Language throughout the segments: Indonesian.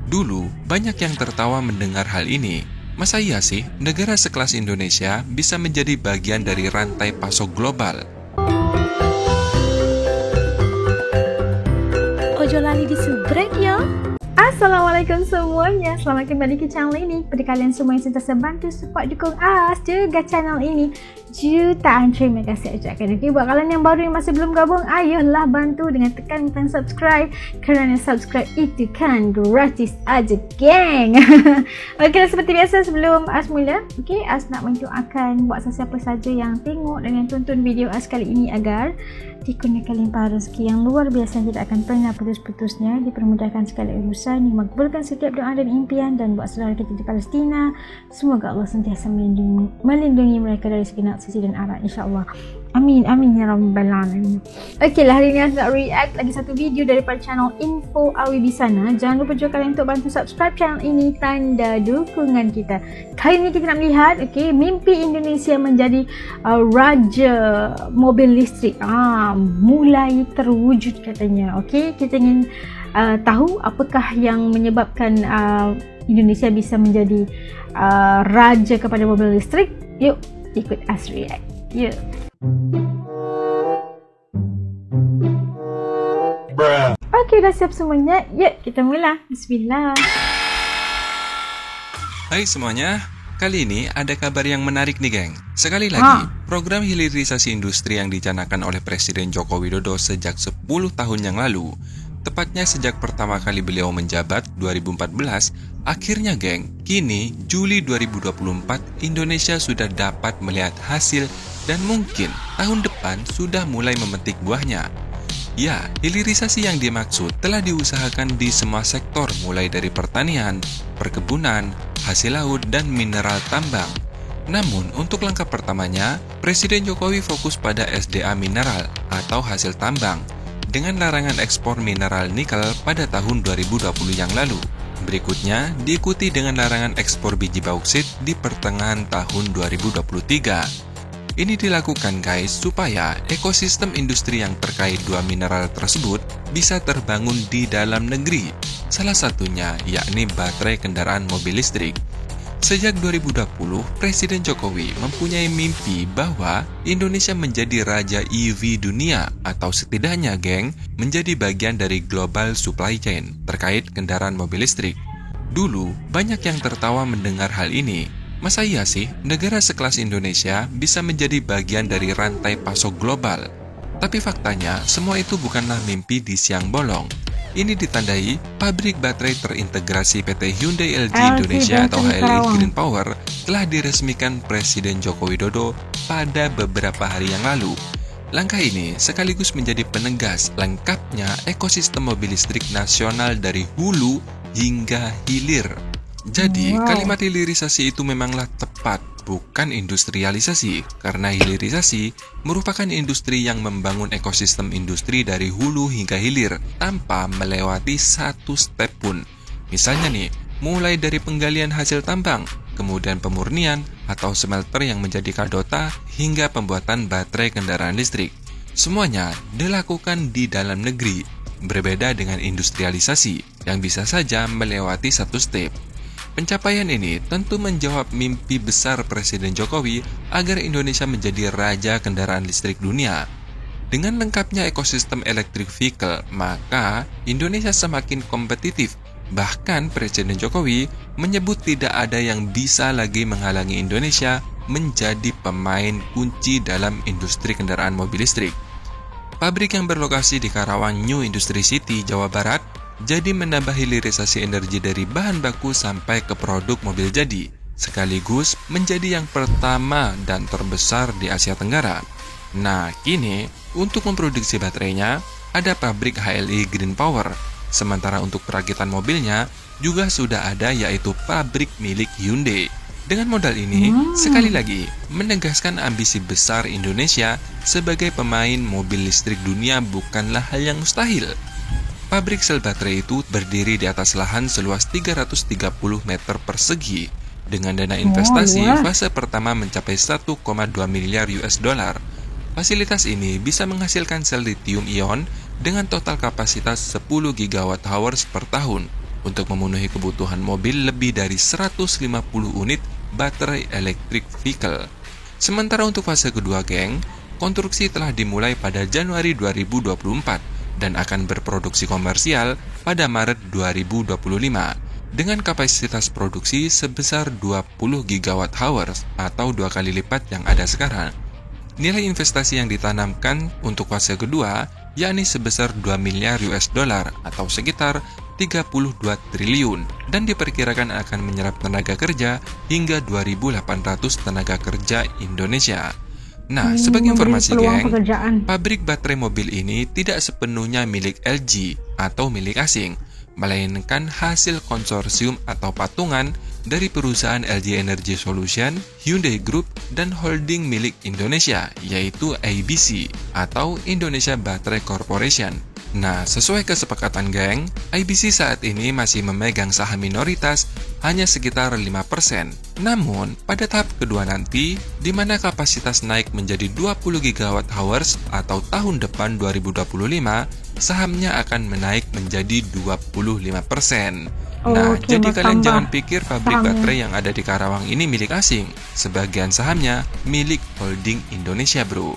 Dulu, banyak yang tertawa mendengar hal ini. Masa iya sih, negara sekelas Indonesia bisa menjadi bagian dari rantai pasok global? Ojo lali disubrek yo. Assalamualaikum semuanya, selamat kembali ke channel ini. Pada kalian semua yang sentiasa bantu support dukung As juga channel ini, jutaan terima kasih ucapkan. Okay, buat kalian yang baru yang masih belum gabung, ayolah bantu dengan tekan button subscribe, kerana subscribe itu kan gratis aja geng. Okay, seperti biasa sebelum As mula, okay, As nak mendoakan buat sesiapa saja yang tengok dan yang tonton video As kali ini agar dikurniakan limpah rezeki yang luar biasa, tidak akan pernah putus-putusnya, dipermudahkan segala urusan, dimaqbulkan setiap doa dan impian, dan buat saudara kita di Palestina, semoga Allah sentiasa melindungi mereka dari segala sisi dan arah, insyaAllah. Amin, amin ya rabbal alamin. Okey lah, hari ni saya nak react lagi satu video daripada channel Info Awi Bisana. Jangan lupa juga kalian untuk bantu subscribe channel ini, tanda dukungan kita. Kali ni kita nak melihat, okey, mimpi Indonesia menjadi raja mobil listrik mulai terwujud katanya. Okey, kita ingin tahu apakah yang menyebabkan Indonesia bisa menjadi raja kepada mobil listrik. Yuk ikut As react. Yuk. Okey, dah siap semuanya. Yuk kita mula. Bismillah. Hai semuanya, kali ini ada kabar yang menarik nih geng. Sekali lagi, program hilirisasi industri yang dicanangkan oleh Presiden Joko Widodo sejak 10 tahun yang lalu, tepatnya sejak pertama kali beliau menjabat 2014, akhirnya geng, kini Juli 2024 Indonesia sudah dapat melihat hasil dan mungkin tahun depan sudah mulai memetik buahnya. Ya, hilirisasi yang dimaksud telah diusahakan di semua sektor mulai dari pertanian, perkebunan, hasil laut, dan mineral tambang. Namun, untuk langkah pertamanya, Presiden Jokowi fokus pada SDA mineral atau hasil tambang dengan larangan ekspor mineral nikel pada tahun 2020 yang lalu. Berikutnya, diikuti dengan larangan ekspor biji bauksit di pertengahan tahun 2023. Ini dilakukan guys supaya ekosistem industri yang terkait dua mineral tersebut bisa terbangun di dalam negeri. Salah satunya yakni baterai kendaraan mobil listrik. Sejak 2020, Presiden Jokowi mempunyai mimpi bahwa Indonesia menjadi raja EV dunia atau setidaknya geng menjadi bagian dari global supply chain terkait kendaraan mobil listrik. Dulu, banyak yang tertawa mendengar hal ini. Masa iya sih, negara sekelas Indonesia bisa menjadi bagian dari rantai pasok global? Tapi faktanya, semua itu bukanlah mimpi di siang bolong. Ini ditandai pabrik baterai terintegrasi PT Hyundai LG Indonesia atau HLI Green Power telah diresmikan Presiden Joko Widodo pada beberapa hari yang lalu. Langkah ini sekaligus menjadi penegas lengkapnya ekosistem mobil listrik nasional dari hulu hingga hilir. Jadi, kalimat hilirisasi itu memanglah tepat, bukan industrialisasi, karena hilirisasi merupakan industri yang membangun ekosistem industri dari hulu hingga hilir tanpa melewati satu step pun. Misalnya nih, mulai dari penggalian hasil tambang, kemudian pemurnian atau smelter yang menjadi kadota, hingga pembuatan baterai kendaraan listrik. Semuanya dilakukan di dalam negeri, berbeda dengan industrialisasi yang bisa saja melewati satu step. Pencapaian ini tentu menjawab mimpi besar Presiden Jokowi agar Indonesia menjadi raja kendaraan listrik dunia. Dengan lengkapnya ekosistem electric vehicle, maka Indonesia semakin kompetitif. Bahkan Presiden Jokowi menyebut tidak ada yang bisa lagi menghalangi Indonesia menjadi pemain kunci dalam industri kendaraan mobil listrik. Pabrik yang berlokasi di Karawang New Industry City, Jawa Barat, jadi menambah hilirisasi energi dari bahan baku sampai ke produk mobil jadi, sekaligus menjadi yang pertama dan terbesar di Asia Tenggara. Nah, kini untuk memproduksi baterainya ada pabrik HLI Green Power, sementara untuk perakitan mobilnya juga sudah ada yaitu pabrik milik Hyundai. Dengan modal ini, sekali lagi menegaskan ambisi besar Indonesia sebagai pemain mobil listrik dunia bukanlah hal yang mustahil. Pabrik sel baterai itu berdiri di atas lahan seluas 330 meter persegi dengan dana investasi fase pertama mencapai 1,2 miliar US dollar. Fasilitas ini bisa menghasilkan sel lithium ion dengan total kapasitas 10 gigawatt hours per tahun. untuk memenuhi kebutuhan mobil lebih dari 150 unit baterai electric vehicle. Sementara untuk fase kedua, geng, konstruksi telah dimulai pada Januari 2024 dan akan berproduksi komersial pada Maret 2025 dengan kapasitas produksi sebesar 20 gigawatt hours atau 2 kali lipat yang ada sekarang. Nilai investasi yang ditanamkan untuk fase kedua yakni sebesar 2 miliar US dollar atau sekitar 32 triliun dan diperkirakan akan menyerap tenaga kerja hingga 2.800 tenaga kerja Indonesia. Nah, sebagai informasi, geng, pabrik baterai mobil ini tidak sepenuhnya milik LG atau milik asing, melainkan hasil konsorsium atau patungan dari perusahaan LG Energy Solution, Hyundai Group, dan holding milik Indonesia, yaitu IBC atau Indonesia Battery Corporation. Nah, sesuai kesepakatan, geng, IBC saat ini masih memegang saham minoritas hanya sekitar 5%. Namun, pada tahap kedua nanti, di mana kapasitas naik menjadi 20 gigawatt hours atau tahun depan 2025, sahamnya akan menaik menjadi 25%. Nah, jadi kalian jangan pikir pabrik baterai yang ada di Karawang ini milik asing. Sebagian sahamnya milik holding Indonesia, bro.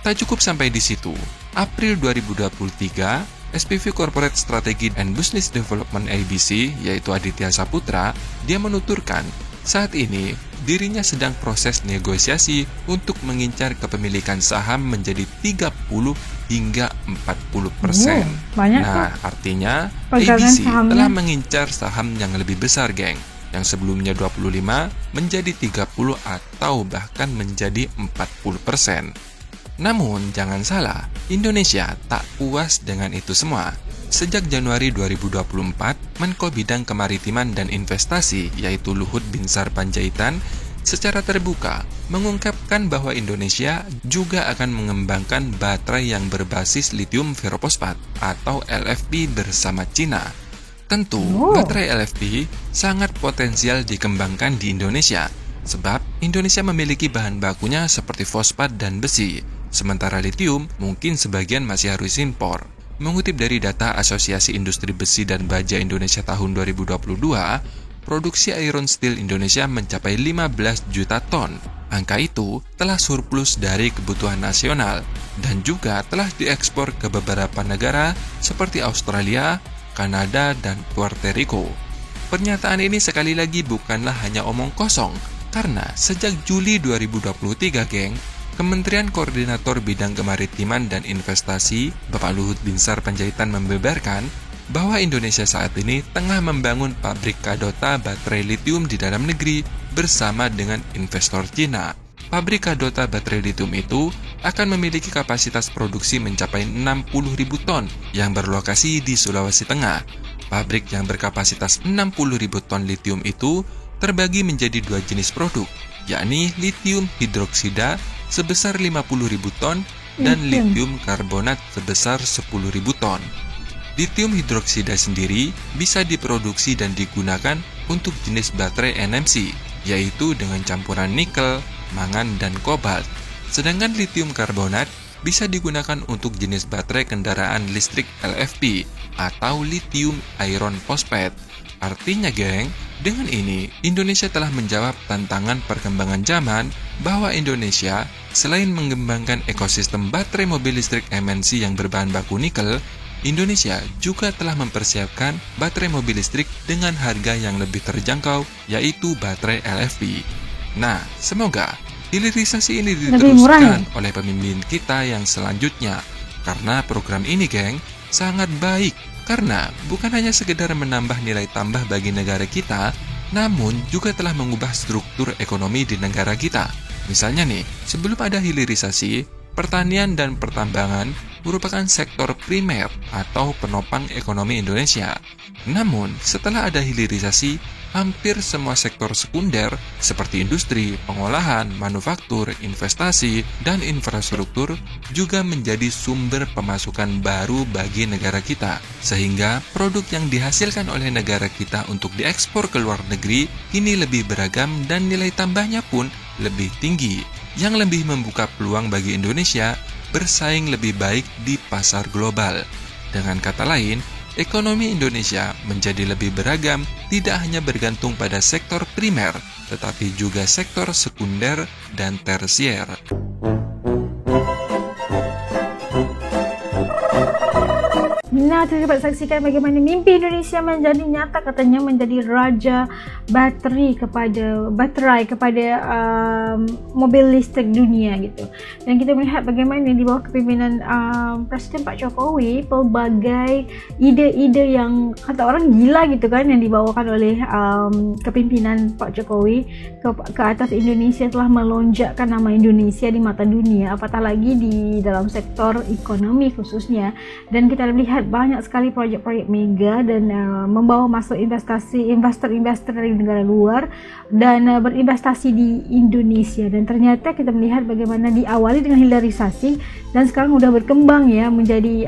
Tak cukup sampai di situ. April 2023, SPV Corporate Strategy and Business Development IBC, yaitu Aditya Saputra, dia menuturkan saat ini dirinya sedang proses negosiasi untuk mengincar kepemilikan saham menjadi 30 hingga 40%. Nah, artinya IBC telah mengincar saham yang lebih besar, geng, yang sebelumnya 25 menjadi 30 atau bahkan menjadi 40%. Namun, jangan salah, Indonesia tak puas dengan itu semua. Sejak Januari 2024, Menko Bidang Kemaritiman dan Investasi, yaitu Luhut Binsar Panjaitan, secara terbuka mengungkapkan bahwa Indonesia juga akan mengembangkan baterai yang berbasis lithium ferrofosfat atau LFP bersama Cina. Tentu, baterai LFP sangat potensial dikembangkan di Indonesia, sebab Indonesia memiliki bahan bakunya seperti fosfat dan besi, sementara lithium mungkin sebagian masih harus impor. Mengutip dari data Asosiasi Industri Besi dan Baja Indonesia tahun 2022, produksi iron steel Indonesia mencapai 15 juta ton. Angka itu telah surplus dari kebutuhan nasional dan juga telah diekspor ke beberapa negara seperti Australia, Kanada, dan Puerto Rico. Pernyataan ini sekali lagi bukanlah hanya omong kosong, karena sejak Juli 2023, geng, Kementerian Koordinator Bidang Kemaritiman dan Investasi, Bapak Luhut Binsar Panjaitan membeberkan bahwa Indonesia saat ini tengah membangun pabrik kadota baterai lithium di dalam negeri bersama dengan investor Cina. Pabrik kadota baterai lithium itu akan memiliki kapasitas produksi mencapai 60.000 ton yang berlokasi di Sulawesi Tengah. Pabrik yang berkapasitas 60.000 ton lithium itu terbagi menjadi dua jenis produk, yakni lithium hidroksida sebesar 50.000 ton dan lithium karbonat sebesar 10.000 ton. Lithium hidroksida sendiri bisa diproduksi dan digunakan untuk jenis baterai NMC, yaitu dengan campuran nikel, mangan, dan kobalt. Sedangkan lithium karbonat bisa digunakan untuk jenis baterai kendaraan listrik LFP atau lithium iron phosphate. Artinya, geng, dengan ini Indonesia telah menjawab tantangan perkembangan zaman bahwa Indonesia selain mengembangkan ekosistem baterai mobil listrik MNC yang berbahan baku nikel, Indonesia juga telah mempersiapkan baterai mobil listrik dengan harga yang lebih terjangkau, yaitu baterai LFP. Nah, semoga hilirisasi ini diteruskan oleh pemimpin kita yang selanjutnya, karena program ini, geng, sangat baik karena bukan hanya sekedar menambah nilai tambah bagi negara kita, namun juga telah mengubah struktur ekonomi di negara kita. Misalnya nih, sebelum ada hilirisasi, pertanian dan pertambangan merupakan sektor primer atau penopang ekonomi Indonesia. Namun, setelah ada hilirisasi, hampir semua sektor sekunder seperti industri, pengolahan, manufaktur, investasi, dan infrastruktur juga menjadi sumber pemasukan baru bagi negara kita. Sehingga produk yang dihasilkan oleh negara kita untuk diekspor ke luar negeri kini lebih beragam dan nilai tambahnya pun lebih tinggi, yang lebih membuka peluang bagi Indonesia bersaing lebih baik di pasar global. Dengan kata lain, Ekonomi Indonesia menjadi lebih beragam, tidak hanya bergantung pada sektor primer, tetapi juga sektor sekunder dan tersier. Nah, kita dapat saksikan bagaimana mimpi Indonesia menjadi nyata, katanya menjadi raja baterai kepada mobil listrik dunia gitu. Dan kita melihat bagaimana di bawah kepimpinan Presiden Pak Jokowi, pelbagai ide-ide yang kata orang gila gitu kan yang dibawakan oleh kepimpinan Pak Jokowi ke atas Indonesia telah melonjakkan nama Indonesia di mata dunia, apatah lagi di dalam sektor ekonomi khususnya. Dan kita lihat banyak sekali proyek-proyek mega dan membawa masuk investor-investor dari negara luar dan berinvestasi di Indonesia. Dan ternyata kita melihat bagaimana diawali dengan hilirisasi dan sekarang udah berkembang ya menjadi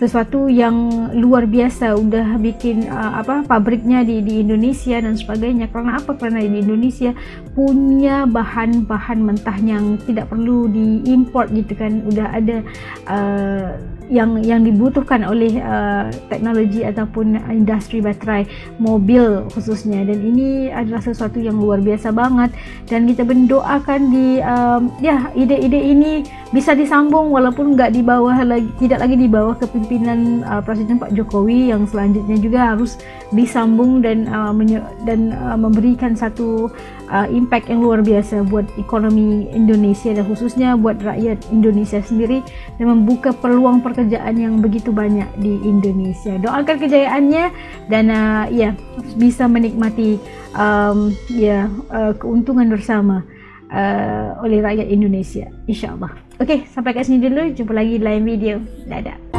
sesuatu yang luar biasa, udah bikin pabriknya di Indonesia dan sebagainya. Karena apa? Karena di Indonesia punya bahan-bahan mentah yang tidak perlu diimport gitu kan, udah ada yang dibutuhkan oleh teknologi ataupun industri baterai mobil khususnya. Dan ini adalah sesuatu yang luar biasa banget, dan kita mendoakan ide-ide ini bisa disambung walaupun tidak lagi di bawah kepimpinan Presiden Pak Jokowi, yang selanjutnya juga harus disambung dan memberikan satu impact yang luar biasa buat ekonomi Indonesia dan khususnya buat rakyat Indonesia sendiri, dan membuka peluang pekerjaan yang begitu banyak di Indonesia. Doakan kejayaannya dan bisa menikmati keuntungan bersama oleh rakyat Indonesia, insyaAllah. Oke, sampai kat sini dulu. Jumpa lagi di lain video. Dadah.